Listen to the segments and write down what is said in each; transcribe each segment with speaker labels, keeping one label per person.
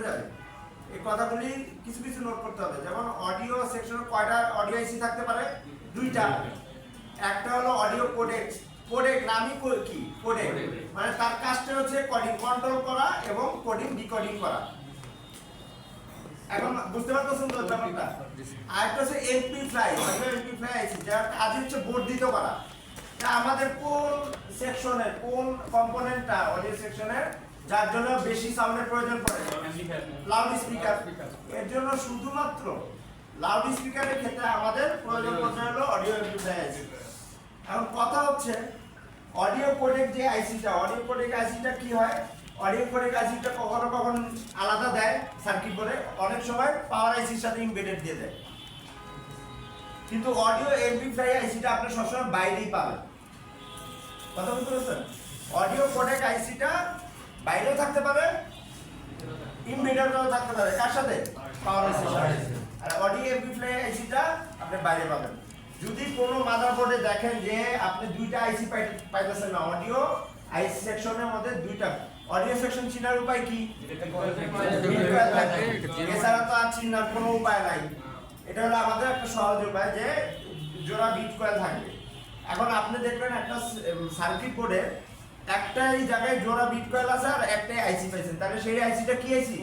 Speaker 1: যাবে। এই কথাগুলি কিছু কিছু নোট করতে হবে। যেমন অডিও সেকশনে কয়টা অডিও আইসি থাকতে পারে? দুইটা। একটা হলো অডিও কোডেক। কোডেক নামই কি? কোডেক। মানে তার কাজটা হচ্ছে কোডিং কন্ট্রোল করা এবং কোডিং ডিকোডিং করা। এখন বুঝতে পারতেছেন তো ব্যাপারটা? আরেকটা হচ্ছে এমপি-ফ্লাই, এমপি-ফ্লাই আইসি, যার কাজ হচ্ছে বর্ধিত করা। আমাদের কোন সেকশনের কোন কম্পোনেন্টটা অডিও সেকশনের যার জন্য বেশি সাউন্ডের প্রয়োজন পড়ে? Loud speaker. এর জন্য শুধুমাত্র লাউড স্পিকারের ক্ষেত্রে আমাদের প্রয়োজন পড়ছে হলো অডিও এমপ্লিফায়ার আইসি। এখন কথা হচ্ছে অডিও কোডেক যে আইসিটা, অডিও কোডেক আইসিটা কি হয়? অডিও কোডেক আইসিটা কখনো কখনো আলাদা দেয় সার্কিট বোর্ডে, অনেক সময় পাওয়ার আইসির সাথে ইমবেডেড দিয়ে দেয়। কিন্তু অডিও এমপ্লিফায়ার আইসিটা আপনি সবসময় বাইরেই পাবেন। কথা বুঝতে পারছেন? অডিও কোডেক আইসিটা বাইরেও থাকতে পারে, ইমবেডেডও থাকতে পারে। কার সাথে? পাওয়ার আইসির সাথে। আর অডিও এমপ্লিফায়ার আইসিটা আপনি বাইরে পাবেন। যদি কোনো মাদারবোর্ডে দেখেন যে আপনি দুইটা আইসি পাইতেছেন না, অডিও আইসি সেকশনের মধ্যে দুইটা, অডিও সেকশন চিনার উপায় কি? এছাড়া তো আর চিনার কোনো উপায় নাই। এটা হলো আমাদের একটা সহজ উপায় যে জোড়া বিট কয়েল থাকবে। এখন আপনি দেখবেন একটা সার্কিট বোর্ডে একটাই জায়গায় জোড়া বিট কয়েল আছে আর একটাই আইসি পাইছেন, তাহলে সেই আইসিটা কি আইসি?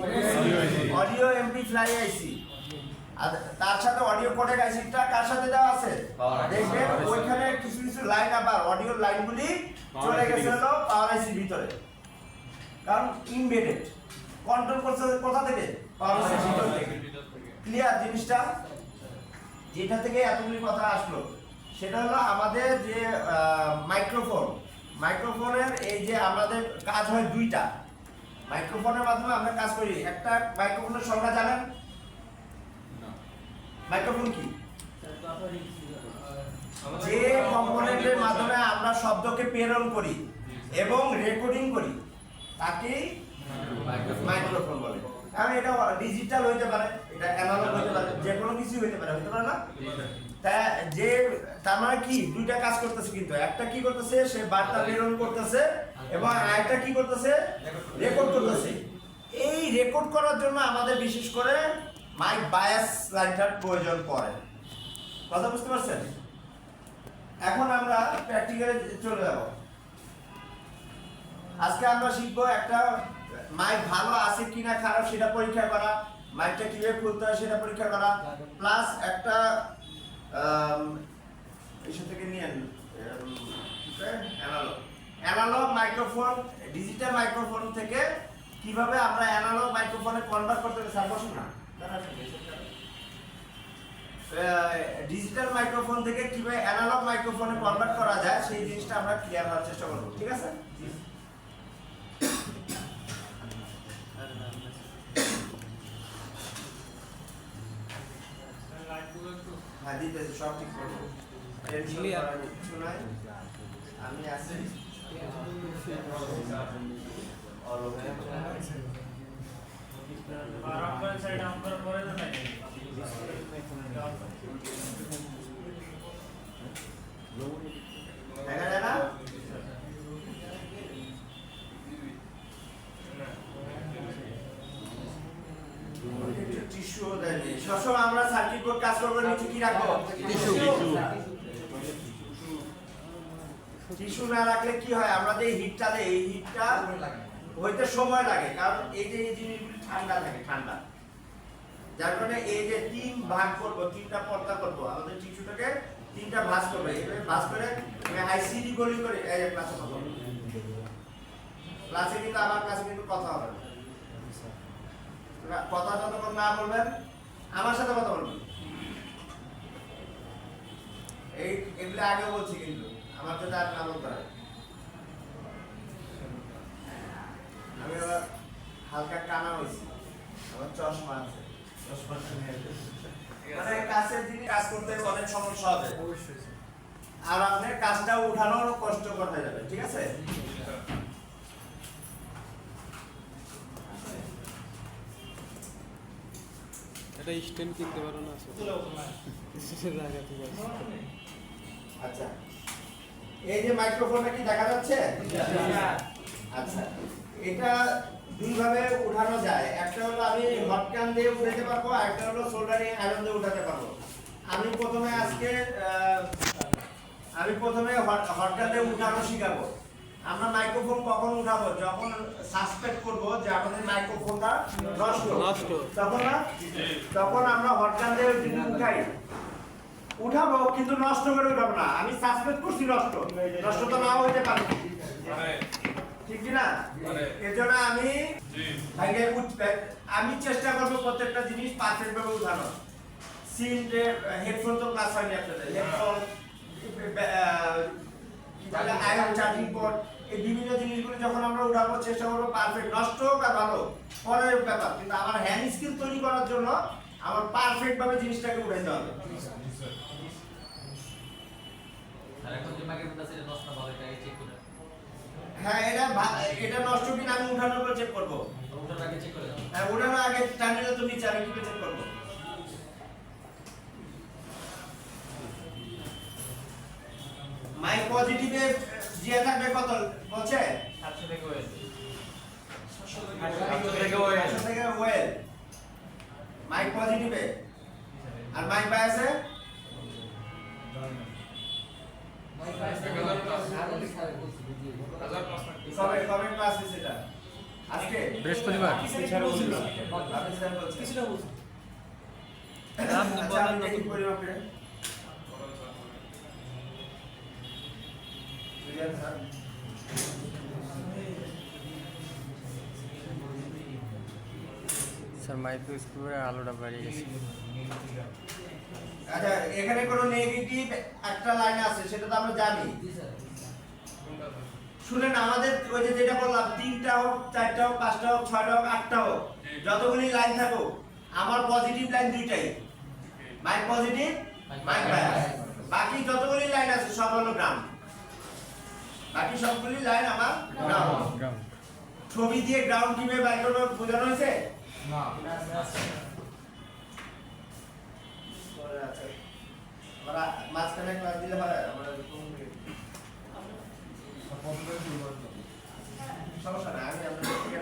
Speaker 1: অডিও এমপ্লিফায়ার আইসি। আর তার সাথে অডিও কোডেক আইসিটা কার সাথে দেওয়া আছে? দেখবেন ওইখানে কিছু কিছু লাইন আবার অডিও লাইনগুলি চলে গেছে হলো পাওয়ার আইসির ভিতরে, কারণ ইমবেডেড কন্ট্রোল করছে কোথা থেকে? পাওয়ার আইসির ভিতর থেকে। ক্লিয়ার জিনিসটা? যেটা থেকে এতগুলি কথা আসলো সেটা হলো আমাদের যে মাইক্রোফোন, মাইক্রোফোনের এই যে আমাদের কাজ হয় দুইটা। মাইক্রোফোনের মাধ্যমে আমরা কাজ করি। একটা মাইক্রোফোনের সংজ্ঞা জানেন? মাইক্রোফোন কি? যে কম্পোনেন্টের মাধ্যমে আমরা শব্দকে প্রেরণ করি এবং রেকর্ডিং করি তাকে মাইক্রোফোন বলে। কারণ এটা ডিজিটাল হইতে পারে, এটা অ্যানালগ হইতে পারে, যে কোনো কিছু হইতে পারে, হইতে পারে না? যে তার মানে কি দুইটা কাজ করতেছে, কিন্তু একটা কি করতেছে? সে বার্তা প্রেরণ করতেছে এবং আরেকটা কি করতেছে? রেকর্ড করতেছে। এই রেকর্ড করার জন্য আমাদের বিশেষ করে মাইক বায়াস লাইনটার প্রয়োজন পড়ে। কথা বুঝতে পারছেন? এখন আমরা প্র্যাকটিক্যালে চলে যাব। আজকে আমরা শিখবো একটা মাইক ভালো আছে কিনা খারাপ সেটা পরীক্ষা করা, মাইকটা কিভাবে খুলতে হয় সেটা পরীক্ষা করা, প্লাস একটা এসব থেকে নিয়ে অ্যানালগ মাইক্রোফোন ডিজিটাল মাইক্রোফোন থেকে কিভাবে আমরা অ্যানালগ মাইক্রোফোনে কনভার্ট করতে পারি। স্যার বসুন না। ডিজিটাল মাইক্রোফোন থেকে কিভাবে অ্যানালগ মাইক্রোফোনে কনভার্ট করা যায় সেই জিনিসটা আমরা ক্লিয়ার হওয়ার চেষ্টা করব। ঠিক আছে? হ্যাঁ দিতেছি, সব ঠিক করবো। কিছু নাই, আমি আছি। দেখা যায় না? টিস্যু দেয়নি। সবসময় আমরা সার্কিট বোর্ড কাজ করবো, নিচে কি রাখবো? টিস্যু না রাখলে কি হয়? আমরা যে হিটটা দেই, এই হিটটা হইতে সময় লাগে, কারণ এই যে এই জিনিসগুলি ঠান্ডা থাকে, ঠান্ডা, যার কারণে এই যে তিন ভাগ করবো, তিনটা পর্দা করবো, আমাদের টিস্যুটাকে তিনটা ভাঁজ করবে। এইভাবে ভাঁজ করে আইসিডি গলি করে এই ক্লাসে কথা হবে। ক্লাসে কিন্তু আমার কাছে কিন্তু কথা হবে না। কথা যতক্ষণ না বলবেন আমার সাথে কথা বলবেন। এগুলো আগে বলছি, কিন্তু আমার সাথে আর না বলতে হয়। আমি আবার হালকা কানা হয়েছি, আমার চশমা আছে, মানে কাছের দিকে কাজ করতে অনেক সমস্যা হবে আর আপনার কাজটা উঠানোর কষ্টকর হয়ে যাবে। ঠিক আছে?
Speaker 2: এটা স্ট্যান্ড কিনতে পারো না?
Speaker 1: আচ্ছা, এই যে মাইক্রোফোনটা কি দেখা যাচ্ছে? আচ্ছা, এটা দুই ভাবে উঠানো যায়। একটা হলো আমি হট ক্যান দিয়ে উঠাতে পারবো, আর একটা হলো সোল্ডারিং আয়রন দিয়ে উঠাতে পারবো। আমি প্রথমে হট ক্যান দিয়ে উঠানো শিখাবো। আমরা মাইক্রোফোন কখন উঠাবো? যখন সাসপেক্ট করবো যে আমাদের মাইক্রোফোনটা নষ্ট, তখন আমরা হট ক্যান দিয়ে যদি উঠাবো, কিন্তু নষ্ট করে উঠাবো না। আমি সাসপেক্ট করছি নষ্ট তো নাও হইতে পারে, ঠিক কি না? এর জন্য আমি চেষ্টা করবো প্রত্যেকটা জিনিস পারফেক্ট ভাবে উঠানো। হেডফোন তো ক্লাস হয়নি আপনাদের, হেডফোন, আয়রন চার্জিং পোর্ট, এই বিভিন্ন জিনিসগুলো যখন আমরা উঠাবো চেষ্টা করবো পারফেক্ট। নষ্ট হোক আর ভালো পরের ব্যাপার, কিন্তু আমার হ্যান্ড স্কিল তৈরি করার জন্য আমার পারফেক্ট ভাবে জিনিসটাকে উঠাইতে হবে। হ্যাঁ, এটা নষ্ট কিনা আমি উঠানোর পর চেক করবো। হ্যাঁ, উঠানোর আগে টার্মিনাল তো নিচে, আমি কি চেক করবো? মাইক পজিটিভে জিয়া থাকবে কত বলছে? 700 থেকে ওয়েল মাইক পজিটিভে, আর মাইক বায়াসে কবে ক্লাস হয়েছে এটা? আজকে
Speaker 2: বৃহস্পতিবার।
Speaker 1: কিছুটা বলছি। আচ্ছা, আমি দেখি পরিমাপে।
Speaker 2: স্যার মাইক্রো স্ক্রুয়ের আলোটা বাড়িয়ে গেছে।
Speaker 1: আচ্ছা, এখানে কোনো নেগেটিভ একটা লাইন আছে, সেটা তো আমরা জানি। শুনেন, আমাদের ওই যে যেটা বললাম, 3টা হোক, 4টা হোক, 5টা হোক, 6টা হোক, 8টা হোক, যতগুলি লাইন থাকুক, আমার পজিটিভ লাইন দুইটাই, মাইক পজিটিভ, মাইক বায়াস। বাকি যতগুলি লাইন আছে সব হলো গ্রাউন্ড। বাকি সবগুলি লাইন আমার গ্রাউন্ড। ছবি দিয়ে গ্রাউন্ড কিভাবে বাইর করবে বোঝানো হয়েছে? না। আচ্ছা, আমরা মাঝখানে ক্লাস দিলে হয়? আমরা সমস্যা না, আমি আপনাদের থেকে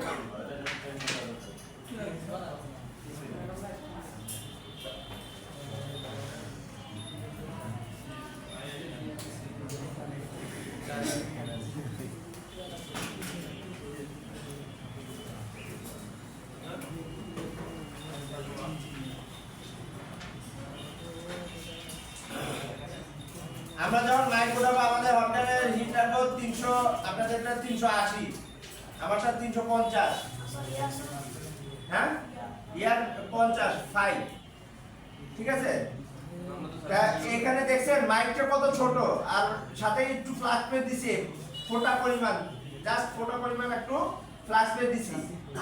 Speaker 1: আমরা যখন মাইক উঠাবো, আমাদের হটগানের হিট রাখবো 300, আপনাদেরটা 380, আমারটা 350। হ্যাঁ, ইয়ার 50 5, ঠিক আছে? এখানে দেখছেন মাইকটা কত ছোট, আর সাথে একটু ফ্লাশ প্লেট দিছি, ফোটা পরিমাণ, জাস্ট ফোটা পরিমাণ একটু ফ্লাশ প্লেট দিছি।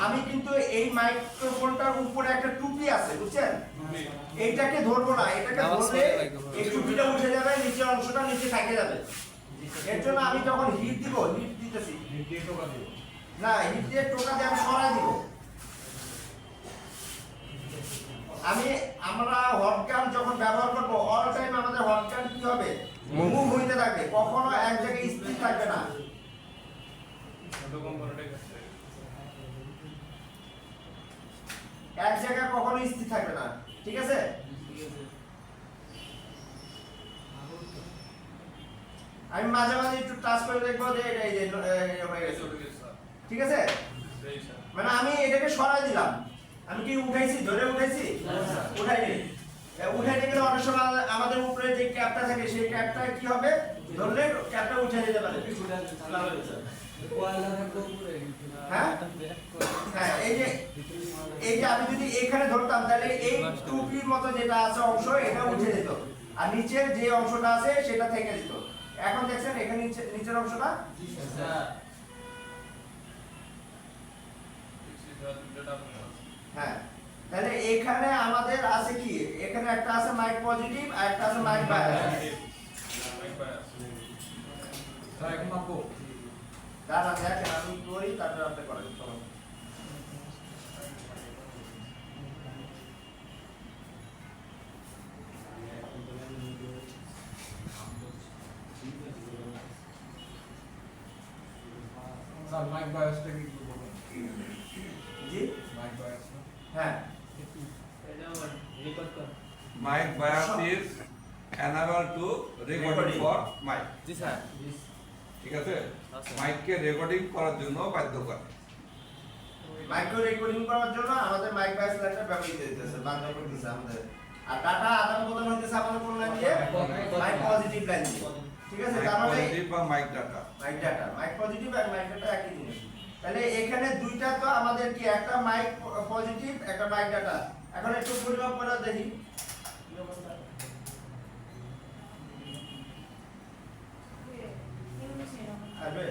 Speaker 1: আমি কিন্তু এই মাইক্রোফোনটার উপরে একটা টুপি আছে, বুঝছেন? এইটাকে ধরবো না, এটাকে ধরলে এই টুপিটা উঠে যাবে, নিচের অংশটা নিচে থেকে যাবে। এর জন্য আমি যখন হিট দিব, হিট দিতেছি না, হিট দিয়ে টোকা দিয়ে আমি সরাই দিব। আমরা হটগান যখন ব্যবহার করবো, অল টাইম আমাদের হটগান কি হবে? মুভ হইতে থাকবে, কখনো এক জায়গায় স্থির থাকবে না। এক জায়গায় কখনো স্থির থাকবে না, ঠিক আছে? আমি মাঝে মাঝে একটু টাচ করে দেখবো যে এটা এই যে হয়ে গেছে, ঠিক আছে? মানে আমি এটাকে সরাই দিলাম, আমি কি উঠাইছি, ধরে উঠাইছি? উঠাইনি। উঠাইতে গেলে অনেক সময় আমাদের উপরে যে ক্যাপটা থাকে, সেই ক্যাপটা কি হবে? ধরলে ক্যাপটা উঠে যেতে পারে। হ্যাঁ, হ্যাঁ, এই যে আমি যদি এখানে ধরতাম, তাহলে এই টুপির মতো যেটা আছে অংশ, এটা উঠে যেত, আর নিচের যে অংশটা আছে সেটা থেকে যেত। এখন দেখছেন এখানে নিচের অংশটা, হ্যাঁ, তাহলে এখানে আমাদের আছে কি? এখানে একটা আছে মাইক পজিটিভ, আর একটা আছে মাইক বায়াস। এখন মাপবো, দাঁড়া দেখেন, আমি করি, তারপর আপনি করেন।
Speaker 3: মাইক বায়াসটা কি বলবো?
Speaker 1: জি,
Speaker 3: মাইক বায়াস
Speaker 1: হ্যাঁ
Speaker 3: Mic bias is enable to recording for mic.
Speaker 2: G sir
Speaker 3: ঠিক আছে? মাইককে রেকর্ডিং করার জন্য বাধ্য করে।
Speaker 1: মাইক্রো রেকর্ডিং করার জন্য আমাদের মাইক বায়াস লাইনটা ব্যবহৃত হইতেছে বাংলা করতেছে আমাদের আর ডাটা আদান প্রদান হইতেছে আমাদের কোন লাইন দিয়ে মাইক পজিটিভ লাইন দিয়ে ঠিক আছে তার মানে
Speaker 3: পজিটিভ বা মাইক ডাটা।
Speaker 1: মাইক পজিটিভ আর মাইক ডাটা একই জিনিস তাহলে এখানে দুইটা তো আমাদের কি একটা মাইক পজিটিভ একটা মাইক ডাটা এখন একটু পরিমাপ করে দেখি কি অবস্থা আসবে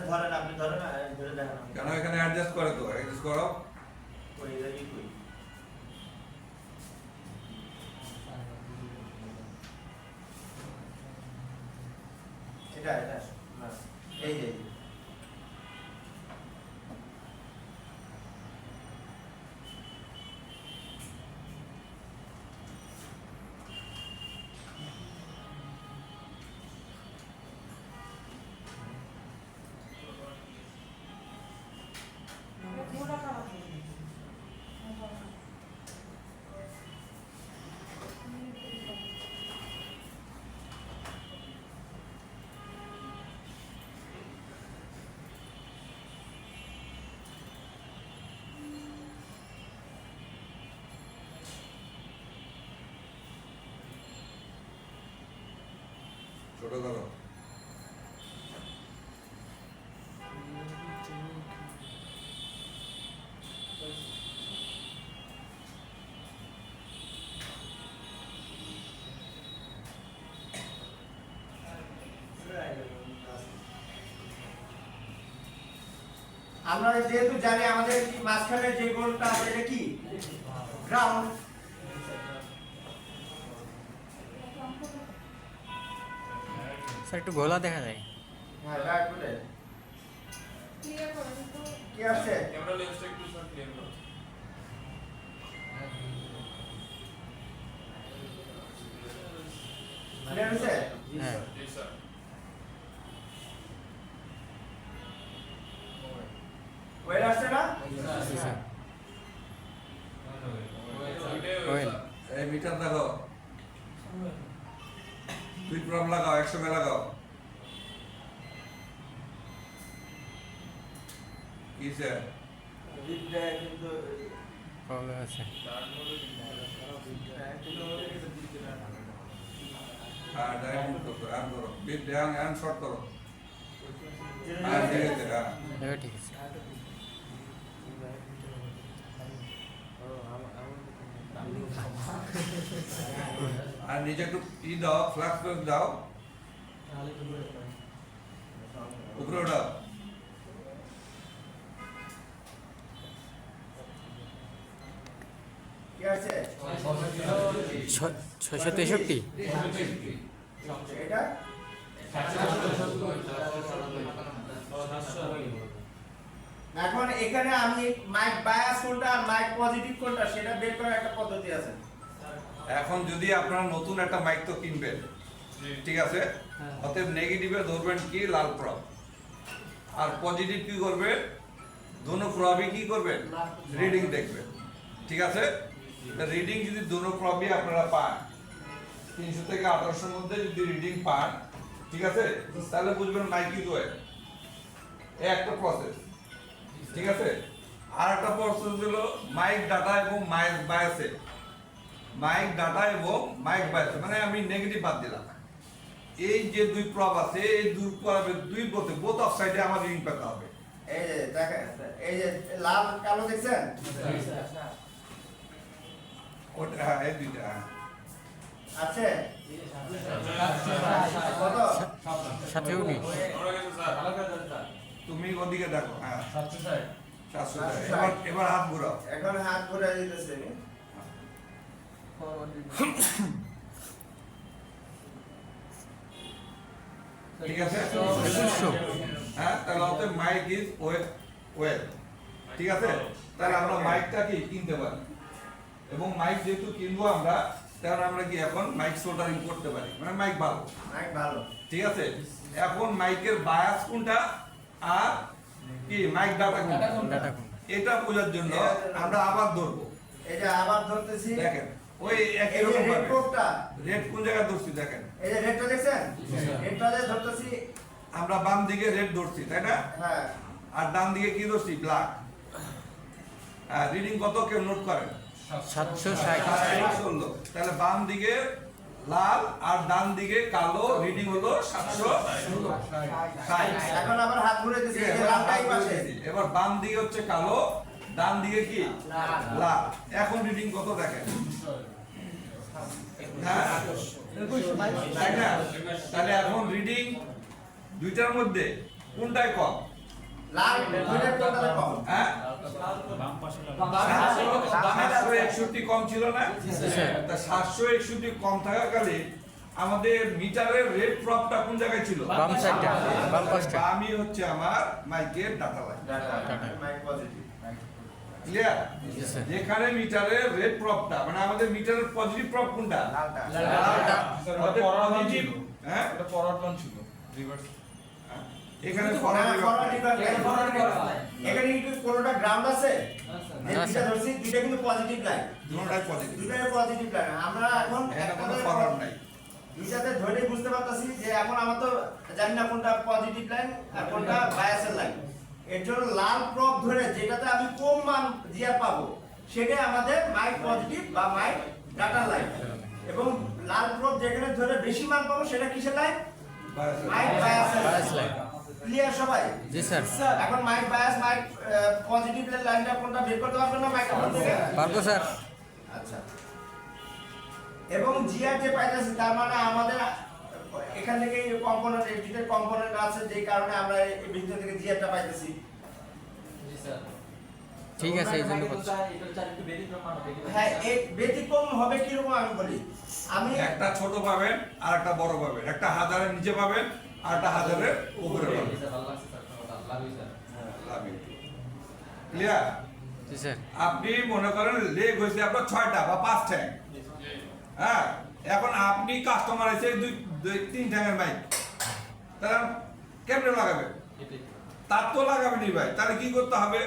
Speaker 1: ধরেন আপনি ধরেন ধরে দেখেন
Speaker 3: কেন এখানে অ্যাডজাস্ট করে তো অ্যাডজাস্ট করো।
Speaker 1: কই দেখি কই এটা না এই যে
Speaker 3: ছোট করো।
Speaker 1: আমরা যেহেতু জানি আমাদের কি মাঝখানে যে গোলটা আছে এটা কি গ্রাউন্ড
Speaker 2: স্যার একটু গোলা দেখা যায়
Speaker 1: হ্যাঁ রাইট বলে কি আসছে
Speaker 4: ক্যামেরা লেন্সটা একটু স্যার ক্লিয়ার করো।
Speaker 1: ক্লিয়ার হয়েছে
Speaker 2: হ্যাঁ
Speaker 4: জি স্যার।
Speaker 1: ওয়েল আসছে না
Speaker 2: জি স্যার
Speaker 4: ওইটাই
Speaker 2: ওয়েল
Speaker 3: এই মিটার দেখো। দুই প্রব লাগাও একসঙ্গে লাগাও। কি স্যার?
Speaker 1: কিন্তু
Speaker 2: প্রবলেম আছে
Speaker 3: হ্যাঁ ডাইরেক্ট করো অন করো। বিট ডাউন এন্ড শর্ট করো। হ্যাঁ ঠিক আছে হ্যাঁ।
Speaker 2: এবার ঠিক আছে
Speaker 3: আর নিচে একটু দাও ফ্লাক্স দাও উপরে উঠাও।
Speaker 1: কি আছে
Speaker 2: 663
Speaker 1: এটা এখন এখানে আমি মাইক বায়াস কোনটা আর মাইক পজিটিভ কোনটা সেটা বের করার একটা পদ্ধতি আছে
Speaker 3: এখন যদি আপনারা নতুন একটা মাইক তো কিনবেন ঠিক আছে অতএব নেগেটিভে ধরবেন কি লাল প্রব আর পজিটিভ কি করবেন দোনো প্রবই কি করবেন রিডিং দেখবেন ঠিক আছে রিডিং যদি দোনো প্রবই আপনারা পান 300 থেকে 1800 এর মধ্যে যদি রিডিং পান ঠিক আছে তাহলে বুঝবেন মাইক ইজ ওয়েল এই একটা প্রসেস ঠিক আছে আর একটা প্রসেস হলো মাইক ডাটা এবং মাইক বায়াসে মাইক ডাটা এবং মাইক বায়াসে মানে আমি নেগেটিভ বাদ দিলাম এই যে দুই প্রব আছে এই দুই প্রবের দুই বোথে বোথ অফ সাইডে আমার রিডিং পেতে হবে
Speaker 1: এই যে দেখেন এই যে লাল কালো দেখছেন
Speaker 3: ওটা হ্যাঁ এই দুইটা হ্যাঁ।
Speaker 1: আছে কত
Speaker 2: 719
Speaker 4: আমরা গেছে স্যার।
Speaker 3: তুমি ওদিকে দেখো হ্যাঁ
Speaker 4: 760
Speaker 3: 700 এবার এবার হাত ঘুরাও
Speaker 1: এখন হাত ঘুরে দিতেছে
Speaker 3: ঠিক আছে
Speaker 2: 2100
Speaker 3: হ্যাঁ তাহলে হচ্ছে মাইক ইজ ওয়েল ওয়েল ঠিক আছে, তাহলে আমরা মাইকটা কি কিনতে পারি, এবং মাইক যেহেতু কিনবো আমরা, তাহলে আমরা কি এখন মাইক সোল্ডারিং করতে পারি, মানে মাইক ভালো,
Speaker 1: মাইক ভালো।
Speaker 3: ঠিক আছে। এখন মাইকের বায়াস কোনটা আর কি মাইক ডাটা কোনটা,
Speaker 2: ডাটা কোন
Speaker 3: এটা বোঝার জন্য আমরা আবার ধরবো।
Speaker 1: এই যে আবার ধরতেছি,
Speaker 3: দেখেন ওই একই
Speaker 1: এই যে
Speaker 3: রকম
Speaker 1: রেড
Speaker 3: ভাবে
Speaker 1: কোডটা,
Speaker 3: রেড কোন জায়গায় ধরছি দেখেন,
Speaker 1: এই যে রেডটা দেখছেন, রেডটা যে ধরতেছি,
Speaker 3: আমরা বাম দিকে রেড ধরছি তাই না,
Speaker 1: হ্যাঁ
Speaker 3: আর ডান দিকে কি ধরছি ব্ল্যাক। রিডিং কত কেউ নোট করেন,
Speaker 2: 760
Speaker 3: তাহলে বাম দিকে লাল আর ডান দিকে কালো, রিডিং হলো 760।
Speaker 1: এখন আবার হাত ঘুরে দিছি, এই যে লালটা এই পাশে,
Speaker 3: এবার বাম দিকে হচ্ছে কালো, ডান দিকে কি লাল। এখন রিডিং কত দেখেন, হ্যাঁ তাই না? তাহলে এখন রিডিং দুইটার মধ্যে কোনটাই কম,
Speaker 1: লাল দুইটার কোনটা কম,
Speaker 3: হ্যাঁ? 761 কম ছিল না, তা 761 কম থাকাকালে আমাদের মিটারের রেড প্রপটা কোন জায়গায় ছিল,
Speaker 2: বাম সাইডটা, বাম পাশটা।
Speaker 3: বামই হচ্ছে আমার মাইকের data line,
Speaker 1: mic positive.
Speaker 3: Clear?
Speaker 2: Yes, sir.
Speaker 3: যেখানে মিটারের রেড প্রপটা, মানে আমাদের মিটারের পজিটিভ প্রপ কোনটা,
Speaker 1: লালটা।
Speaker 3: লালটা।
Speaker 4: স্যার,
Speaker 3: অর্থাৎ
Speaker 4: ওটা forward one
Speaker 3: positive,
Speaker 4: ছিল।
Speaker 3: হ্যাঁ
Speaker 4: এটা ফরওয়ার্ড ওয়ান ছিল, রিভার্স।
Speaker 3: এখানে
Speaker 1: হ্যাঁ,
Speaker 3: forward
Speaker 1: forward
Speaker 3: reverse নাই।
Speaker 1: reverse নাই। এখানে কি কোনোটা গ্রাউন্ড আছে?
Speaker 2: না,
Speaker 1: দুইটা
Speaker 2: স্যার।
Speaker 1: ধরছি, দুইটা কিন্তু পজিটিভ লাইন।
Speaker 3: দুটোটাই পজিটিভ,
Speaker 1: দুইটাই পজিটিভ লাইন। আমরা এখন
Speaker 3: এখানে কোনো
Speaker 1: একটাতে
Speaker 3: ফরওয়ার্ড নাই।
Speaker 1: দুইটাতে ধরে বুঝতে পারতাছি যে এখন আমরা তো জানি না কোনটা পজিটিভ লাইন আর কোনটা বায়াসের লাইন। এর জন্য লাল প্রপ ধরে যেটাতে আমি কম মান জিআর পাবো সেটাই আমাদের মাইক পজিটিভ বা মাইক ডাটা লাইন, এবং লাল প্রপ যেখানে ধরে বেশি মান পাবো সেটা কিসের লাইন, মাইক বায়াসের
Speaker 2: বায়াস লাইন।
Speaker 1: ক্লিয়ার সবাই?
Speaker 2: জি স্যার।
Speaker 1: এখন মাইক বায়াস মাইক পজিটিভ লাইনটা কোনটা বের করতে পারবেন না মাইকটা কোন থেকে?
Speaker 2: পারবো স্যার।
Speaker 1: আচ্ছা, এবং জিআর যে পাইতেছি তার মানে আমাদের এখান থেকে কম্পোনেন্ট এডিটের কম্পোনেন্ট আছে, যে কারণে আমরা এই ভিতর থেকে জিআরটা পাইতেছি।
Speaker 2: ঠিক আছে, এই জন্য বলছি।
Speaker 1: হ্যাঁ, এই ব্যতিক্রম হবে কি রকম আমি বলি, আমি
Speaker 3: একটা ছোট পাবেন আর একটা বড় পাবেন, একটা হাজারের নিচে পাবেন আর একটা হাজারের উপরে পাবেন। ক্লিয়ার?
Speaker 2: জি স্যার।
Speaker 3: আপনি মনে করেন লেগ হয়েছে আপনার 6টা বা 5 ঠ্যাং, হ্যাঁ, এখন আপনি কাস্টমার এসে দুই 3 ঠ্যাঙের মাইক, তাহলে কেমনে লাগাবেন? তার তো লাগাবেনই ভাই, তাহলে কি করতে হবে,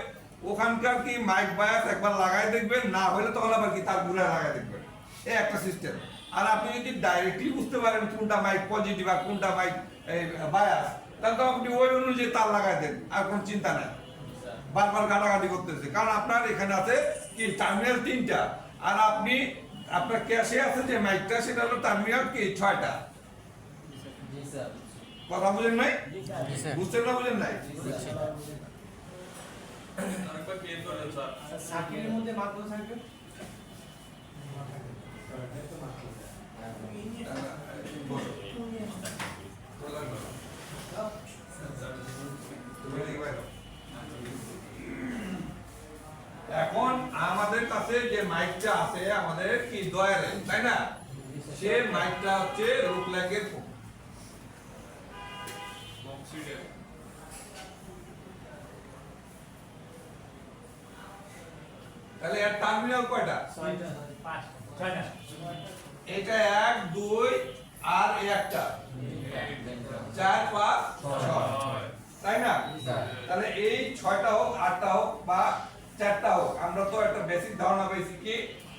Speaker 3: ওখানকার কি মাইক বায়াস একবার লাগাই দেখবেন, না হলে তখন আবার কি তার ঘুরে লাগাই দেখবেন, এই একটা সিস্টেম। আর আপনি যদি ডাইরেক্টলি বুঝতে পারেন কোনটা মাইক পজিটিভ আর কোনটা মাইক বায়াস, তাহলে তো আপনি ওই অনুযায়ী তার লাগাই দেন, আর কোনো চিন্তা নাই বারবার কাটাকাটি করতেছে। কারণ আপনার এখানে আছে কি টার্মিনাল 3টা, আর আপনি আপনার ক্যাশে আছে যে মাইকটা সেটা হলো টার্মিনাল কি 6টা। কথা বুঝেন নাই?
Speaker 2: জি স্যার।
Speaker 3: বুঝছেন না বুঝেন নাই?
Speaker 4: আরেকবার ক্লিয়ার করে দেন স্যার।
Speaker 1: সার্কিটের মধ্যে মাত্র থাকবে
Speaker 3: এখন আমাদের কাছে যে মাইকটা আছে আমাদের কি দয়ারে, তাই না? সে মাইকটা হচ্ছে রুকল্যাকের
Speaker 4: বক্সিডের।
Speaker 3: তাহলে এর টার্মিনাল কয়টা? এটা 1 2 আর এই একটা 4 5 6, তাই না? তাহলে এই 6টা হোক 8টা হোক বা 4টা হোক, আমরা তো একটা বেসিক ধারণা পেয়েছি কি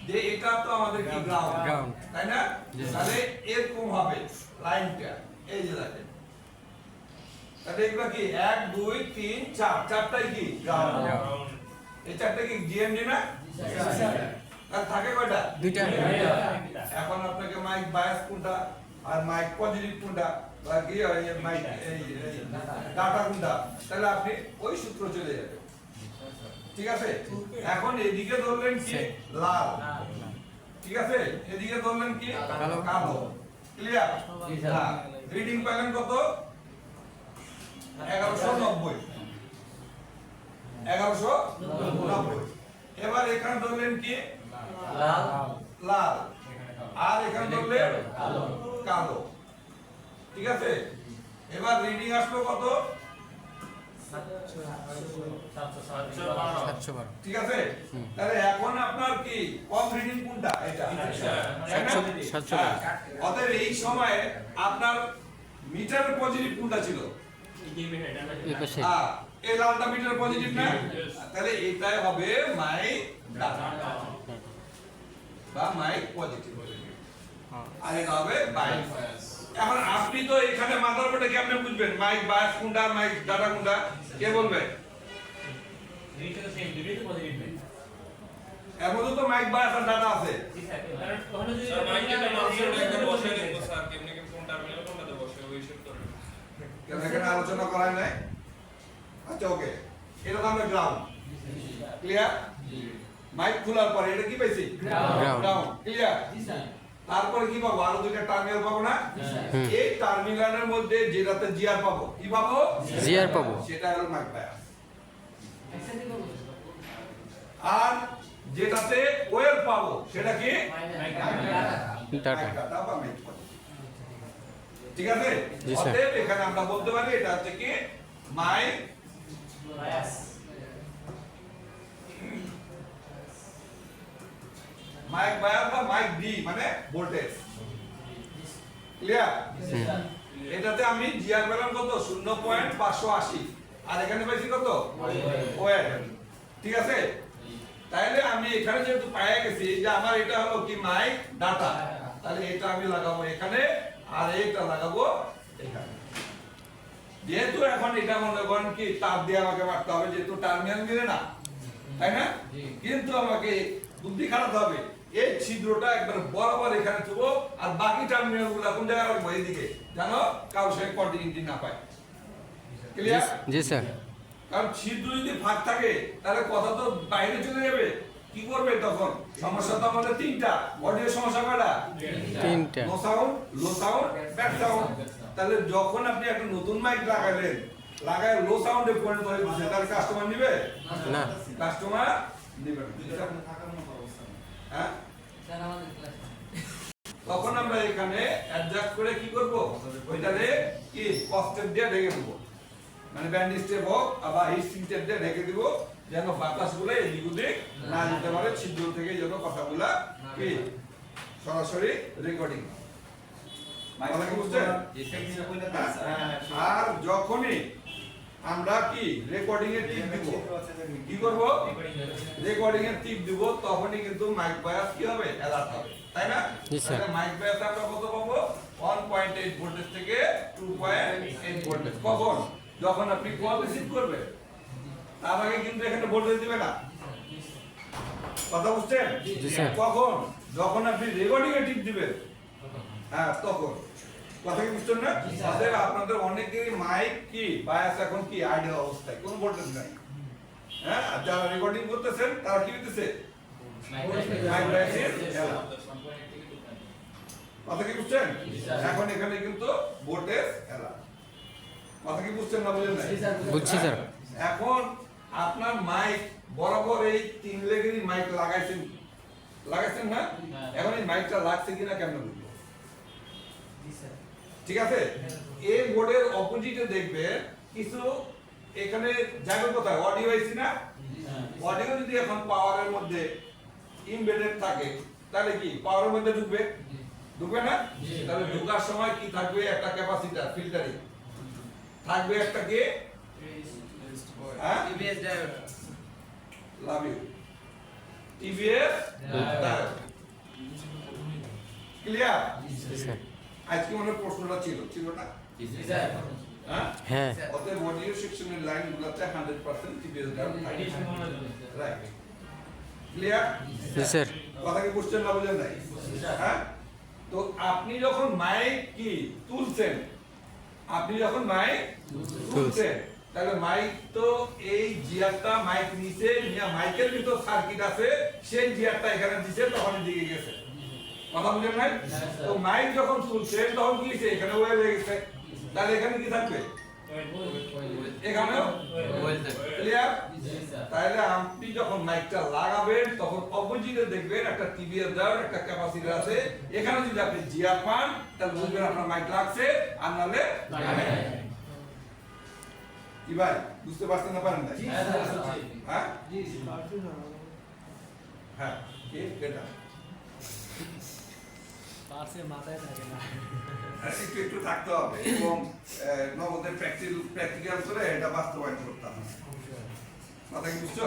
Speaker 3: যে এটা তো আমাদের কি গ্রাউন্ড,
Speaker 2: Ground।
Speaker 3: তাই না? তাহলে এরকম হবে লাইনটা, এই যে দেখেন, তাহলে এগুলো কি 1 2 3 4, চারটাই কি গ্রাউন্ড। এই চারটা কি জিএমডি না? আর থাকে কয়টা?
Speaker 2: দুইটা।
Speaker 3: এখন আপনাকে মাইক বায়াস কোনটা আর মাইক পজিটিভ কোনটা বা কি মাইক এই ডাটা কোনটা, তাহলে আপনি ওই সূত্র চলে যাবে। ঠিক আছে? এখন এদিকে ধরলেন কি লাল, ঠিক আছে, এদিকে ধরলেন কি
Speaker 2: কালো।
Speaker 3: কালো। ক্লিয়ার? হ্যাঁ, রিডিং পেলেন কত? 1190। 1190। এবার এখানে ধরলেন কি লাল, আর এখানে ধরলেন কালো। ঠিক আছে? এবার রিডিং আসলো কত?
Speaker 2: 712
Speaker 3: ঠিক আছে? তাহলে এখন আপনার কি কম রিডিং কোনটা? এটা। তাই না?
Speaker 2: 712
Speaker 3: অতএব এই সময়ে আপনার মিটারের পজিটিভ কোনটা ছিল?
Speaker 2: এই পাশে
Speaker 3: এই লালটা মিটার পজিটিভ না? তাহলে এটাই হবে মাইক ডাটা বা মাইক পজিটিভ, আর এটা হবে বাইক। এখন আপনি তো এখানে মাদারবোর্ডে কেমনে বুঝবেন মাইক বায়াস কোনটা মাইক ডাটা কোনটা? কে বলবে? এর মধ্যে তো মাইক বায়াস আর ডাটা আছে।
Speaker 4: স্যার মাইকেটা মাউসের একবার বসে দেখবো স্যার কেমনে কেমন কোন টার্মিনাল কোনটাতে বসে ওই সেট করে।
Speaker 3: কেন এখানে আলোচনা করা নাই? আচ্ছা ওকে, এটা তো আমরা গ্রাউন্ড। ক্লিয়ার? মাইক খোলার পরে এটা কি পাইছি?
Speaker 2: Ground.
Speaker 3: গ্রাউন্ড। ক্লিয়ার? তারপরে কি পাবো? আরো দুইটা টার্মিনাল পাবো না? এই টার্মিনালের মধ্যে যেটাতে জিআর পাবো, কি পাবো?
Speaker 2: জিআর পাবো।
Speaker 3: সেটা হলো মাইক বায়াস। আর যেটাতে ওয়েল পাবো সেটা কি?
Speaker 2: ডাটা
Speaker 3: মাইক ডাটা বা মাইক পজিটিভ। ঠিক আছে?
Speaker 2: জি, স্যার।
Speaker 3: অতএব এখানে আমরা বলতে পারি এটা হচ্ছে কি মাইক মাইক বায়াস বা মাইক ডি মানে ভোল্টেজ। ক্লিয়ার? এটাতে আমি জিআর পেলাম কত? 0.580 আর এখানে পাইছি কত? ওয়েল। ঠিক আছে? তাইলে আমি এখানে যেহেতু পাইয়া গেছি যে আমার এটা হলো কি মাইক ডাটা, তাহলে এটা আমি লাগাবো এখানে আর এটা লাগাবো এখানে। যেহেতু এখন এটা মনে করেন কি তার দিয়ে আমাকে মারতে হবে, যেহেতু টার্মিনাল মিলে না, তাই না? কিন্তু আমাকে বুদ্ধি খাটাতে হবে, এই ছিদ্রটা একবার বরাবর এখানে থুবো আর বাকি টার্মিনাল গুলো কোন জায়গায় রাখবো? এইদিকে, জানো কারো সঙ্গে কন্টিনিউটি না পায়। ক্লিয়ার?
Speaker 2: জি স্যার
Speaker 3: কারণ ছিদ্র যদি ফাঁক থাকে তাহলে কথা তো বাইরে চলে যাবে। কি করবে তখন? সমস্যা তো আমাদের তিনটা। অডিও সমস্যা কয়টা?
Speaker 2: তিনটা।
Speaker 3: নো সাউন্ড, লো সাউন্ড, ব্যাড সাউন্ড। তাহলে যখন আপনি একটা নতুন মাইক লাগালেন, লাগায় লো সাউন্ডে পরিণত হয়ে গেছে, তাহলে কাস্টমার নিবে
Speaker 2: না
Speaker 3: কাস্টমার নিবে না। হ্যাঁ, তখন আমরা এখানে অ্যাডজাস্ট করে কি করব? ওইটারে কি কস্টেপ দিয়ে ঢেকে দেবো, মানে ব্যান্ডেজ টেপ হোক বা হিস্ট্রিং টেপ দিয়ে ঢেকে দিব, যেন বাতাসগুলো এদিক ওদিক না যেতে পারে, ছিদ্র থেকে যেন কথাগুলা কি সরাসরি রেকর্ডিং। আর যখনই আমরা কি রেকর্ডিং এর টিপ দিব, কি করব? রেকর্ডিং এর টিপ দিব, তখনই কিন্তু মাইক বায়াস কি হবে? অ্যালার্ট হবে, তাই না?
Speaker 2: জি, স্যার।
Speaker 3: তাহলে মাইক বায়াস আমরা কত পাবো? 1.8 ভোল্টেজ থেকে 2.8 ভোল্টেজ। কখন? যখন আপনি কল রিসিভ করবে, তার আগে কিন্তু এখানে ভোল্টেজ দিবে না। কথা বুঝছেন?
Speaker 2: জি, স্যার।
Speaker 3: কখন? যখন আপনি রেকর্ডিং এ টিপ দিবেন, হ্যাঁ তখন। কথা কি বুঝছেন না? তাহলে আপনাদের অনেকেরই মাইক কি বায়াস এখন কি আইডিয়াল অবস্থায়, কোনো ভোল্টেজ নাই। হ্যাঁ, আর যারা রেকর্ডিং করতেছেন তারা কি দিতেছে? মাইক বায়াসের এলার্ট। কথা কি বুঝছেন? এখন এখানে কিন্তু ভোল্টেজ এলার্ট। কথা কি বুঝছেন না বুঝেন নাই?
Speaker 2: বুঝছি স্যার।
Speaker 3: এখন আপনার মাইক বরাবর এই 3 লেগেরই মাইক লাগাইছেন না? এখন এই মাইকটা লাগছে কিনা কেমনে বুঝবো? ঠিক আছে? এই বোর্ডের অপোজিটে দেখবেন কিছু এখানে জায়গা কোথায়? অডিও আইসি না? অডিও যদি এখন পাওয়ারের মধ্যে এমবেডেড থাকে, তাহলে কি পাওয়ারের মধ্যে ঢুকবে? ঢুকবে না? তাহলে ঢোকার সময় কি থাকবে? একটা ক্যাপাসিটর, ফিল্টারিং থাকবে, একটা কি TVS diode. Love you. TVS diode. Clear?
Speaker 2: Sir
Speaker 3: আজকে মনে প্রশ্নটা ছিল না? হ্যাঁ,
Speaker 2: হ্যাঁ
Speaker 3: অতএব অডিও সেকশনের লাইনগুলোতে 100% টিভিএস ডায়োড থাকে। রাইট। ক্লিয়ার?
Speaker 2: জি স্যার
Speaker 3: কথা কি বুঝছেন না বুঝেন নাই? হ্যাঁ, তো আপনি যখন মাইক কি তুলছেন, তাহলে মাইক তো এই জিয়ারটা মাইক নিচে নিয়ে মাইকের ভিতর সার্কিট আছে, সেই জিয়ারটা এখানে দিছে, তখন দিকে গেছে। কথা বুঝেন নাই? তো মাইক যখন তুলছেন তখন কি হইছে? এখানে ওয়েল হয়ে গেছে, তাহলে এখানে কি থাকবে? এখানেও ক্লিয়ার? তাহলে আপনি যখন মাইকটা লাগাবেন তখন অপোজিটে দেখবেন একটা টিভিএস ডায়োড, একটা ক্যাপাসিটর আছে। এখানে যদি আপনি জিআর পান তাহলে বুঝবেন আপনার মাইক লাগছে, আর নাহলে কি ভাই বুঝতে পারছেন না পারেন নাই হ্যাঁ হ্যাঁ কি এটা একটু একটু থাকতে হবে এবং নগদের প্র্যাকটিক্যাল করে এটা বাস্তবায়ন করতে হবে কথা কি বুঝছো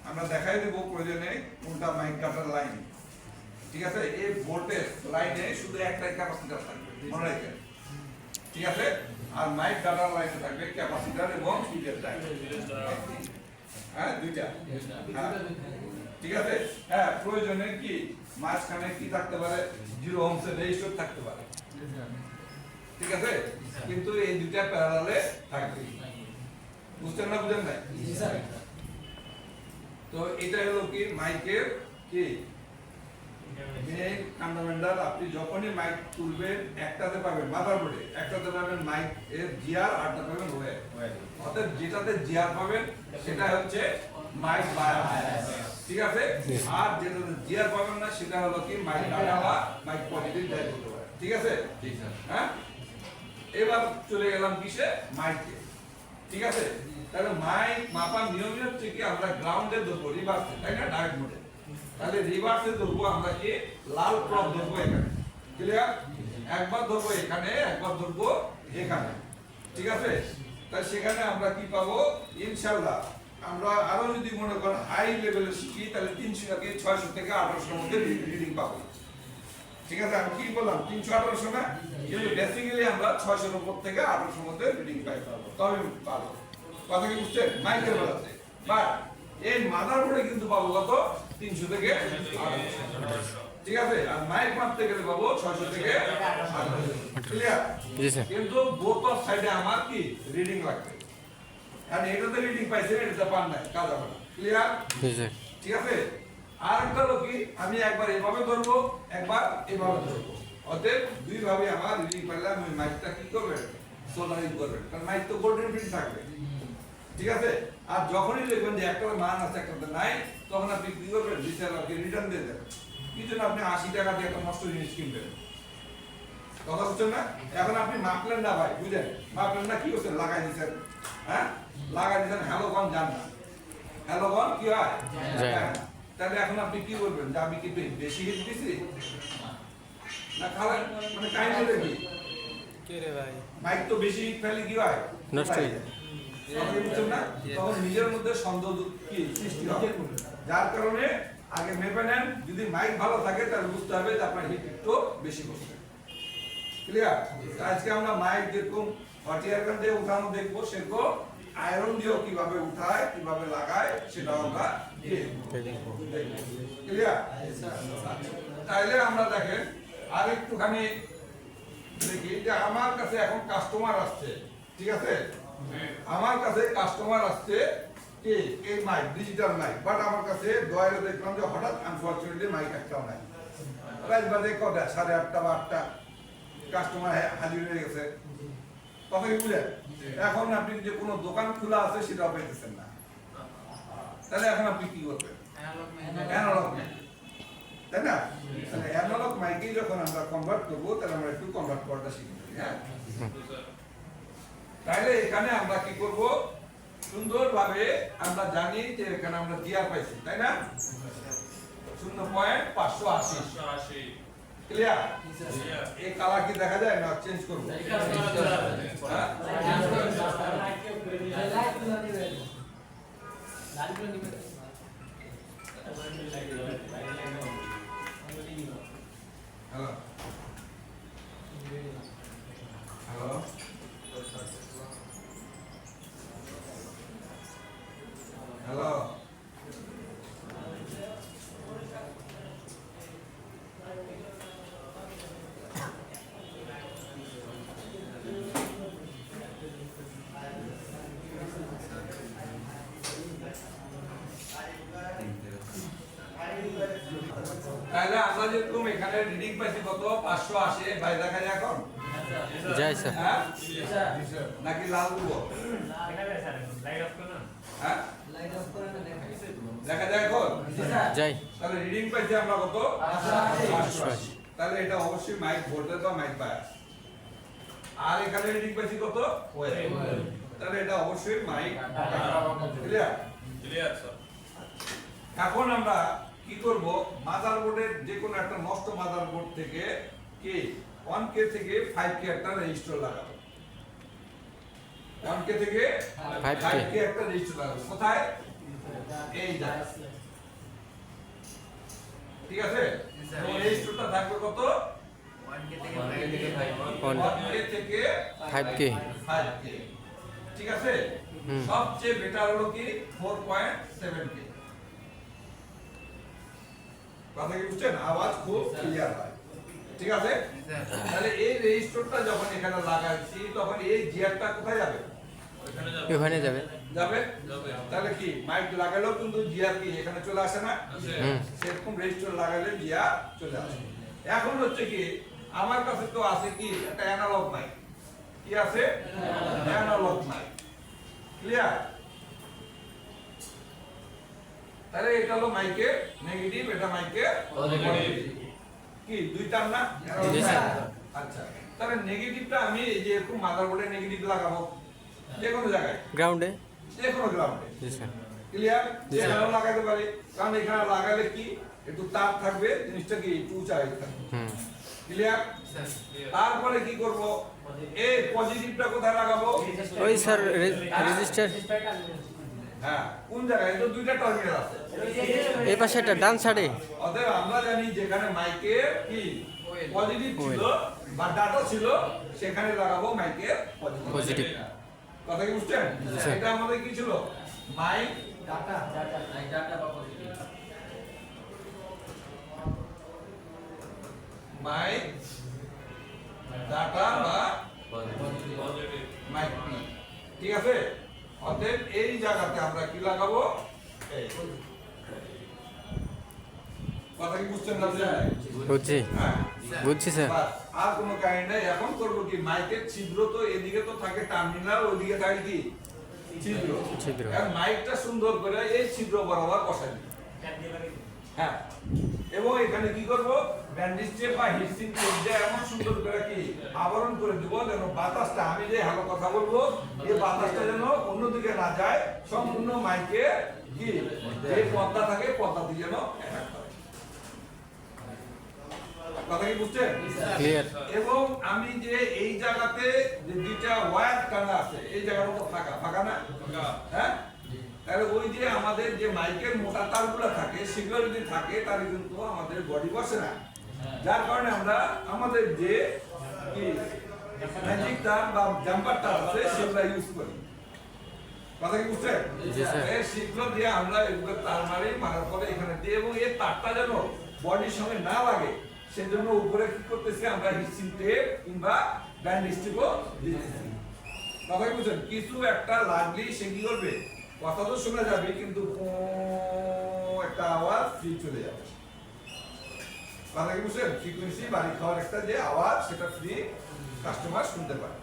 Speaker 3: আমরা দেখাই দেবো প্রয়োজনে কোনটা মাইক কাটার লাইন ঠিক আছে এই ভোল্টেজ লাইনে শুধু একটাই ক্যাপাসিটর থাকবে মনে রাখবেন ঠিক আছে আর মাইক কাটার লাইনে থাকবে ক্যাপাসিটর এবং ফিডের লাইন হ্যাঁ দুইটা হ্যাঁ ঠিক আছে হ্যাঁ প্রয়োজনে কি মাঝখানে কি থাকতে পারে 0 ওহমসের রেজিস্টার থাকতে পারে ঠিক আছে কিন্তু এই দুইটা প্যারালালে থাকবে বুঝছেন না বুঝেন নাই তো এটা হলো কি মাইকের কি মেইন ফান্ডামেন্টাল আপনি যখনই মাইক তুলবেন একটাতে পাবেন মাদারবোর্ডে একটাতে পাবেন মাইক এর জিআর আরটা পাবেন ওয়্যার অর্থাৎ যেটাতে জিআর পাবেন সেটা হচ্ছে মাইক বায়াস ঠিক আছে আর যেটাতে জিআর পাবেন না সেটা হলো কি mic data mic positive die করতে পারে ঠিক আছে হ্যাঁ এবার চলে গেলাম কিসে মাইকে ঠিক আছে তাহলে মাইক মাপার নিয়মই হচ্ছে কি আমরা গ্রাউন্ডে ধরবো রিভার্সে তাই না ডাইরেক্ট মোডে তাহলে রিভার্সে ধরবো আমরা কি লাল প্রপ ধরবো এখানে ক্লিয়ার একবার ধরবো এখানে একবার ধরবো এখানে ঠিক আছে তাই সেখানে আমরা কি পাবো ইনশাআল্লাহ আমরা আরো যদি মনে করেন হাই লেভেলে শিখি তাহলে 300 থেকে 600 থেকে 800 এর মধ্যে রিডিং পাবো ঠিক আছে আমি কি বললাম 300 1800 না কিন্তু বেসিক্যালি আমরা 600 এর উপর থেকে 800 এর মধ্যে রিডিং পাই পাবো তবে পাবো কথা কি বুঝছেন মাইকের বেলাতে বাট এই মাদারবোর্ডে কিন্তু পাবো কত 300 থেকে 800 ঠিক আছে আর মাইক মাপতে গেলে পাবো 600 থেকে 800 ক্লিয়ার
Speaker 2: জি স্যার
Speaker 3: কিন্তু বোথ অফ সাইডে আমার কি রিডিং লাগবে আর এটাতে রিডিং পাইছে এটাতে পান নাই কাজ হবে না ক্লিয়ার
Speaker 2: জি স্যার
Speaker 3: ঠিক আছে আর একটা হলো কি আমি একবার এভাবে ধরবো একবার এভাবে ধরবো অতএব দুই ভাবে আমার রিডিং পাইলে আমি মাইকটা কি করবে সোলারিং করবে কারণ মাইক তো গোল্ডেন প্রিন্ট থাকবে ঠিক আছে আর যখনই দেখবেন যে একটা মান আছে একটা নাই তখন আপনি কি করবেন রিসেলারকে রিটার্ন দিয়ে দেবেন কি জন্য আপনি 80 টাকা দিয়ে একটা নষ্ট জিনিস কিনবেন কথা বুঝছেন না এখন আপনি মাপলেন না ভাই বুঝলেন মাপলেন না কি করছেন লাগাই দিচ্ছেন হ্যাঁ লাগাই দিচ্ছেন হ্যালোগন জান না হ্যালোগন কি হয় তাহলে এখন আপনি কি বলবেন যে আমি কি বেশি হিট দিছি না খারাপ মানে কাহিনী দেখি
Speaker 2: কে রে ভাই
Speaker 3: মাইক তো বেশি হিট ফেলে কি হয়
Speaker 2: নষ্ট হয়ে যায়
Speaker 3: বুঝছেন না তখন নিজের মধ্যে সন্দেহ কি সৃষ্টি হবে যার কারণে আগে মেপে নেন যদি মাইক ভালো থাকে তাহলে বুঝতে হবে যে আপনার হিট একটু বেশি করছে ক্লিয়ার আজকে আমরা মাইক যেরকম হটিয়ার গান দিয়ে উঠানো দেখবো সেরকম আয়রন দিয়েও কিভাবে উঠায় কিভাবে লাগায় সেটাও আমরা ক্লিয়ার তাইলে আমরা দেখেন আর একটুখানি দেখি যে আমার কাছে এখন কাস্টমার আসছে ঠিক আছে আমার কাছে কাস্টমার আসছে কি এই মাইক ডিজিটাল মাইক বাট আমার কাছে দয়ালে দেখলাম যে হঠাৎ আনফরচুনেটলি মাইক একটাও নাই রাত বাজে কটা 8:30 বা 8টা কাস্টমার হাজির হয়ে গেছে কথা কি বুঝলেন এখন আপনি যে কোনো দোকান খোলা আছে সেটাও পেতেছেন না তাহলে এখন আপনি কি করবেন অ্যানালগ মাইক তাই না তাহলে অ্যানালগ মাইকে যখন আমরা কনভার্ট করবো তাহলে আমরা একটু কনভার্ট করাটা শিখব হ্যাঁ তাহলে এখানে আমরা কি করব সুন্দরভাবে আমরা জানি যে এখানে আমরা জিআর পাইছি তাই না 0.580 ক্লিয়ার এই কালার কি দেখা যায় না চেঞ্জ করব হ্যালো হ্যালো হ্যালো তাহলে আমরা যেরকম এখানে রিডিং পাইছি কত 580 ভাই দেখা যায় এখন
Speaker 2: যাই স্যার
Speaker 3: হ্যাঁ নাকি লাল দিব হ্যাঁ দেখা যায় এখন
Speaker 2: যাই
Speaker 3: তাহলে রিডিং পাইছি আমরা কত 580 তাহলে এটা অবশ্যই মাইক ভোল্টেজ বা মাইক বায়াস আর এখানে রিডিং পাইছি কত তাহলে এটা অবশ্যই মাইক ক্লিয়ার।
Speaker 4: Clear sir.
Speaker 3: এখন আমরা কি করব, মাদারবোর্ডের যে কোনো একটা নষ্ট মাদারবোর্ড থেকে কি 1K থেকে 5K একটা রেজিস্টার লাগাবো। 1K থেকে 5K একটা রেজিস্টার লাগাবো। কোথায়? এই জায়গায়। ঠিক আছে? তো রেজিস্টারটা থাকবে কত? 1K থেকে
Speaker 2: 5K
Speaker 3: 5K। ঠিক আছে? সবচেয়ে বেটার হলো কি 4.7K। কথা কি বুঝছেন? আওয়াজ খুব ক্লিয়ার হয়। ঠিক আছে? তাহলে এই রেজিস্টারটা যখন এখানে লাগাচ্ছি তখন এই জিয়ারটা কোথায় যাবে?
Speaker 2: ওখানে যাবে।
Speaker 3: যাবে?
Speaker 4: যাবে।
Speaker 3: তাহলে কি মাইক লাগালেও কিন্তু জিয়ার কি এখানে চলে আসে না?
Speaker 4: আসে।
Speaker 3: সেরকম রেজিস্টার লাগালে জিয়ার চলে আসে। এখন হচ্ছে কি আমার কাছে তো আছে কি একটা অ্যানালগ মাইক। কি আছে? Analogue mic. ক্লিয়ার? তাহলে এটা হলো মাইকের নেগেটিভ, এটা মাইকের পজিটিভ। কি দুইটার না?
Speaker 2: জি স্যার।
Speaker 3: আচ্ছা, তাহলে নেগেটিভটা আমি এই যে এরকম মাদারবোর্ডে নেগেটিভ লাগাবো যে কোনো জায়গায়,
Speaker 2: গ্রাউন্ডে।
Speaker 3: যে কোনো গ্রাউন্ডে।
Speaker 2: জি স্যার।
Speaker 3: ক্লিয়ার?
Speaker 2: জি স্যার।
Speaker 3: এখানেও লাগাতে পারি, কারণ এখানে লাগালে কি একটু তার থাকবে, জিনিসটা কি একটু উঁচা হয়ে থাকবে। ক্লিয়ার? তারপরে কি করব, এই পজিটিভটা কোথায় লাগাবো?
Speaker 2: ওই স্যার রেজিস্টার
Speaker 3: হ্যাঁ, কোন জায়গায়? তো দুইটা টার্মিনাল আছে।
Speaker 2: এই পাশে একটা ডান সাইডে।
Speaker 3: অতএব আমরা জানি যেখানে মাইকের কি পজিটিভ ছিল বা ডাটা ছিল সেখানে লাগাবো মাইকের
Speaker 2: পজিটিভ।
Speaker 3: কথা কি বুঝছেন?
Speaker 2: স্যার।
Speaker 3: এটা আমাদের কি ছিল? মাইক মাইক ডাটা বা মাইক পি। ঠিক আছে? অতএব এই জায়গাতে আমরা কি লাগাবো? এই। কথা কি বুঝছেন না?
Speaker 2: বুঝছি
Speaker 3: হ্যাঁ,
Speaker 2: বুঝছি স্যার।
Speaker 3: বাস, আর কোনো কাহিনী নাই। এখন করবো কি, মাইকের ছিদ্র তো এদিকে তো থাকে টার্মিনাল, ওইদিকে থাকে কি ছিদ্র।
Speaker 2: ছিদ্র।
Speaker 3: এখন মাইকটা সুন্দর করে এই ছিদ্র বরাবর বসাই দিই। হ্যাঁ, এবং এখানে কি করব, ব্যান্ডেজ টেপ বা হিটসিং টেপ দিয়ে এমন সুন্দর করে কি আবরণ করে দিব যেন বাতাসটা, আমি যে ভালো কথা বলবো এই বাতাসটা যেন অন্যদিকে না যায়, সম্পূর্ণ মাইকে কি যে পর্দা থাকে পর্দা দিয়ে যেন attack করে। কথা কি বুঝছেন?
Speaker 2: ক্লিয়ার।
Speaker 3: এবং আমি যে এই জায়গাতে যে দুইটা ওয়্যার টানা আছে এই জায়গার মতো ফাঁকা ফাঁকা না? হ্যাঁ, তাহলে ওই যে আমাদের যে মাইকের মোটা তারগুলো থাকে সেগুলো যদি থাকে তাহলে কিন্তু আমাদের বডি বসে না, যার কারণে আমরা আমাদের যে কি ম্যাজিক তার বা জাম্পার তার আছে সেগুলো ইউজ করি। কথা কি বুঝছেন?
Speaker 2: জি স্যার।
Speaker 3: এই সেগুলো দিয়ে আমরা এগুলো তার মারার পরে এখানে দিয়ে, এবং এই তারটা যেন বডির সঙ্গে না লাগে সেজন্য উপরে কি করতেছি আমরা হিটসিং টেপ কিংবা ব্যান্ডেজ টেপও দিতেছি। কথা কি বুঝছেন? কিছু একটা লাগলি সে কি করবে, কথা তো শোনা যাবে কিন্তু একটা আওয়াজ ফ্রি চলে যাবে। কথা কি বুঝছেন? ফ্রিকোয়েন্সি বাড়ি খাওয়ার একটা যে আওয়াজ সেটা ফ্রি কাস্টমার শুনতে পারে।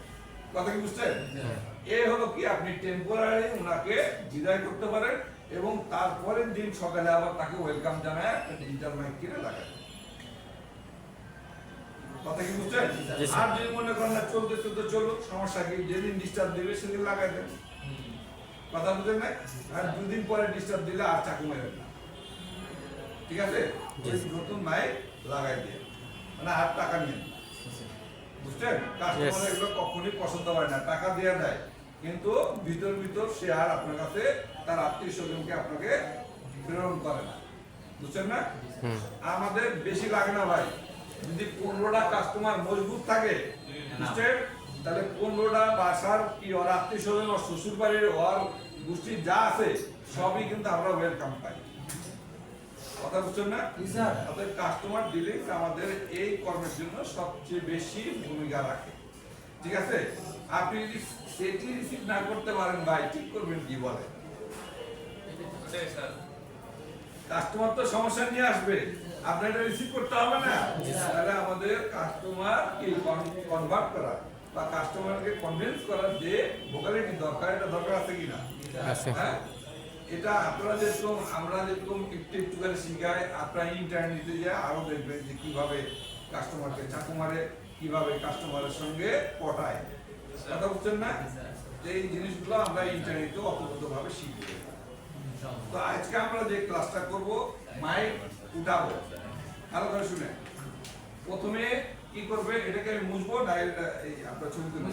Speaker 3: কথা কি বুঝছেন? এই হলো কি আপনি টেম্পোরারি ওনাকে বিদায় করতে পারেন এবং তারপরের দিন সকালে আবার তাকে ওয়েলকাম জানায় একটা ডিজিটাল মাইক কিনে লাগায়। কথা কি বুঝছেন?
Speaker 2: জি স্যার।
Speaker 3: আর যদি মনে করেন না চলতে চলতে চলুক, সমস্যা কি, যেদিন ডিস্টার্ব দেবে সেদিন লাগাই দেন। কথা বুঝেন না? আর দুদিন পরে ডিস্টার্ব দিলে আর চাকু মারবেন না। ঠিক আছে? ওই নতুন মাইক লাগাই দিয়ে মানে আর টাকা নিয়ে না। বুঝছেন? কাস্টমার এগুলো কখনোই পছন্দ হয় না, টাকা দিয়ে দেয় কিন্তু ভিতর ভিতর সে আর আপনার কাছে তার আত্মীয় স্বজনকে আপনাকে প্রেরণ করে না। বুঝছেন না? আমাদের বেশি লাগে না ভাই, যদি 15টা কাস্টমার মজবুত থাকে বুঝছেন, তাহলে 15টা বাসার কি ওর আত্মীয় স্বজন ওর শ্বশুর বাড়ির ওর গোষ্ঠীর যা আছে সবই কিন্তু আমরা ওয়েলকাম পাই। কথা বুঝছেন না? আপনাদের কাস্টমার ডিলিংস আমাদের এই কর্মের জন্য সবচেয়ে বেশি ভূমিকা রাখে। ঠিক আছে? আপনি যদি সেটি রিসিভ না করতে পারেন ভাই, ঠিক করবেন কি বলেন? কাস্টমার তো সমস্যা নিয়ে আসবে, আপনার এটা রিসিভ করতে হবে না। তাহলে আমাদের কাস্টমার কি কনভার্ট করা বা কাস্টমারকে কনভিন্স করার যে ভোকালিটি দরকার, এটা দরকার আছে কিনা?
Speaker 2: আছে।
Speaker 3: হ্যাঁ, এটা আপনারা যেরকম আমরা যেরকম একটু একটু করে শিখাই, আপনারা ইন্টারনেটে গিয়ে আরো দেখবেন যে কিভাবে কাস্টমারকে চাকু মারে, কিভাবে কাস্টমারের সঙ্গে পটায়। কথা বুঝছেন না? যে এই জিনিসগুলো আমরা ইন্টারনেটে অতপ্রতভাবে শিখব। তো আজকে আমরা যে ক্লাসটা করব মাইক উঠাবো, ভালো করে শুনে। প্রথমে কি করবে, এটাকে আমি মুছবো, ডাইরেক্ট এই আপনার ছবি তুলবো,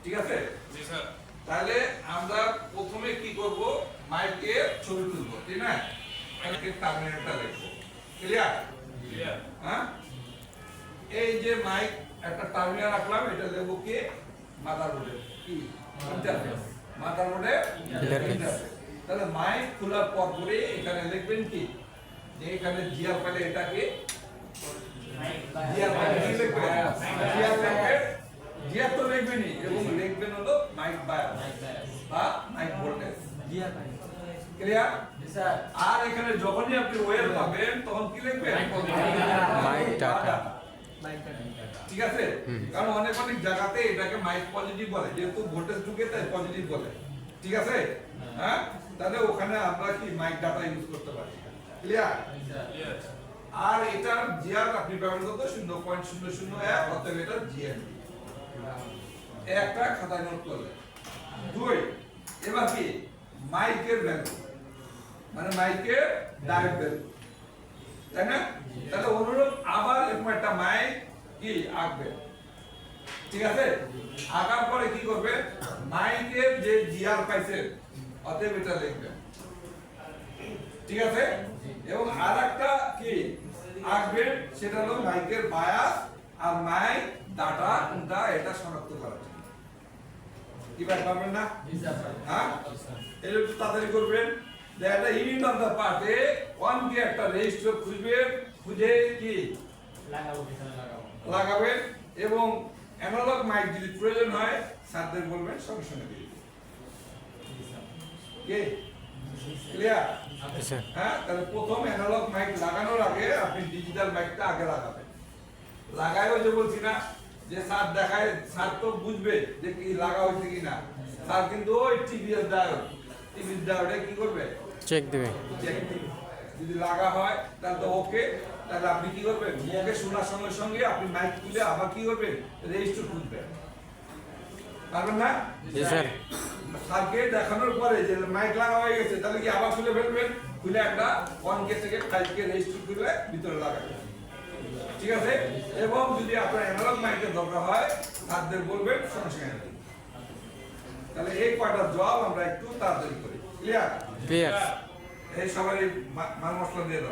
Speaker 3: ঠিক আছে?
Speaker 4: জি স্যার।
Speaker 3: তাহলে আমরা প্রথমে কি করব, মাইকের ছবি তুলবো, ঠিক না? মাইকের টার্মিনেটরটা লিখবো, ক্লিয়ার?
Speaker 4: ক্লিয়ার।
Speaker 3: হ্যাঁ, এই যে মাইক একটা টার্মিনাল রাখলাম, এটা লিখবো কি, মাদারবোর্ডের কি ইন্টারফেস, মাদারবোর্ডের ইন্টারফেস। তাহলে মাইক খোলার পর পরে এখানে লিখবেন কি, যে এখানে জিআর পাইলে এটাকে জিআর পাইলে কি লিখবেন, জিআর লিখবেন, জিআর তো লিখবেনই, এবং লিখবেন হলো মাইক বায়াস বা মাইক ভোল্টেজ, ক্লিয়ার? আর এখানে যখনই আপনি ওয়্যার পাবেন তখন কি লিখবেন,
Speaker 2: মাইক ডাটা।
Speaker 3: ঠিক আছে? কারণ অনেক অনেক জায়গাতে এটাকে মাইক পজিটিভ বলে, যেহেতু ভোল্টেজ ঢুকে তাই পজিটিভ বলে, ঠিক আছে? হ্যাঁ, তাহলে ওখানে আমরা কি মাইক ডাটা ইউজ করতে পারি, ক্লিয়ার?
Speaker 4: ক্লিয়ার।
Speaker 3: আর এটার জিআর আপনি ব্যবহার করতে 0.001, অতএব এটা জিআর একটা খাতায় নোট করলে। দুই, এবার কি মাইকের ভ্যালু, মানে মাইকের ডাইরেক্ট ভ্যালু, তাই না? তাহলে অনুরূপ আবার এরকম একটা মাইক কি আঁকবে, ঠিক আছে? আঁকার পরে কি করবে, মাইকের যে জিআর পাইছে অতএব এটা লিখবে, ঠিক আছে? এবং আরেকটা কি আঁকবে, সেটা হলো মাইকের বায়াস আর মাইক ডাটা কোনটা এটা শনাক্ত করার জন্য। কি ভাই পারবেন না? হ্যাঁ, এটা একটু তাড়াতাড়ি করবেন। যে একটা ইউনিট অফ দা পার্টে ওয়ান কে একটা রেজিস্টার খুঁজবেন, খুঁজে কি লাগাবেন, এবং অ্যানালগ মাইক যদি প্রয়োজন হয় স্যারদের বলবেন, সঙ্গে সঙ্গে দিয়ে দিবেন। কি ক্লিয়ার?
Speaker 2: স্যার।
Speaker 3: হ্যাঁ, তাহলে প্রথম অ্যানালগ মাইক লাগানোর আগে আপনি ডিজিটাল মাইকটা আগে লাগাবেন। লাগায়ও যে বলছি না যে স্যার দেখায়, স্যার তো বুঝবে যে কি লাগা হয়েছে কিনা। স্যার কিন্তু ওই টিভিএস ডায়োড, টিভিএস ডায়োডে কি করবে,
Speaker 2: চেক দিবে।
Speaker 3: চেক দিবে। যদি লাগা হয় তাহলে তো ওকে, তাহলে আপনি কি করবেন, ওকে শোনার সঙ্গে সঙ্গে আপনি মাইক তুলে আবার কি করবেন, রেজিস্টার খুলবেন, পারবেন না?
Speaker 2: জি স্যার।
Speaker 3: স্যারকে দেখানোর পরে যে মাইক লাগা হয়ে গেছে, তাহলে কি আবার খুলে ফেলবেন, খুলে একটা 1K থেকে 5K রেজিস্টার খুলে ভিতরে লাগাবেন, ঠিক আছে? এবং যদি আপনার অ্যানালগ মাইকের দরকার হয় স্যারদের বলবেন, সঙ্গে সঙ্গে দিবেন। তাহলে এই কয়টা জব আমরা একটু তাড়াতাড়ি করি, ক্লিয়ার?
Speaker 2: ক্লিয়ার।
Speaker 3: এই সবাই মাল মশলা দিয়ে দাও।